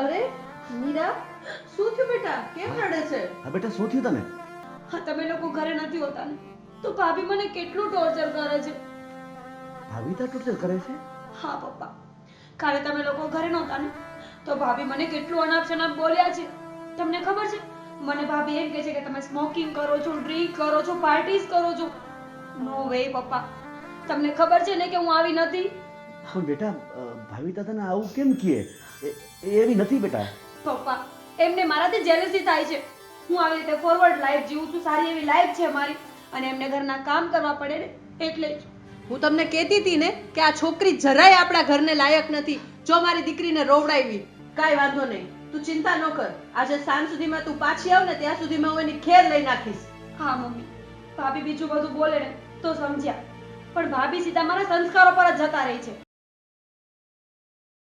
અરે મીરા, શું થયું બેટા? કેમ રડે છે? હા બેટા, શું થયું તને? હા, તમે લોકો ઘરે નથી હોતા ને તો ભાભી મને કેટલું ટોર્ચર કરે છે. ભાભી તાર ટોર્ચર કરે છે? હા પપ્પા, કાલે તમે લોકો ઘરે નહોતા ને તો ભાભી મને કેટલું અનાપ શનાપ બોલ્યા છે. તમને ખબર છે, મને ભાભી એમ કહે છે કે તમે સ્મોકિંગ કરો છો, ડ્રિંક કરો છો, પાર્ટીઝ કરો છો. નો વે પપ્પા, તમને ખબર છે ને કે હું આવી નથી. પણ બેટા, ભાભી તાર તને આવું કેમ કહે? એ એવી નથી બેટા. પપ્પા, એમને મારાથી જેલસી થાય છે. હું આવી રીતે ફોરવર્ડ લાઈફ જીવું છું, સારી એવી લાઈફ છે મારી, અને એમને ઘરના કામ કરવા પડે ને એટલે જ. હું તમને કહેતી હતી ને કે આ છોકરી જરાય આપણા ઘરને લાયક નથી. જો મારી દીકરીને રોવડાવી. કાંઈ વાંધો નહીં, તું ચિંતા ન કર. આજે સાંજ સુધીમાં તું પાછી આવ ને ત્યાં સુધીમાં હું એની ખેર લઈ નાખીશ. હા મમ્મી, ભાભી બીજું બધું બોલે ને તો સમજ્યા, પણ ભાભી સીધા મારા સંસ્કારો પર જ જતા રહી છે.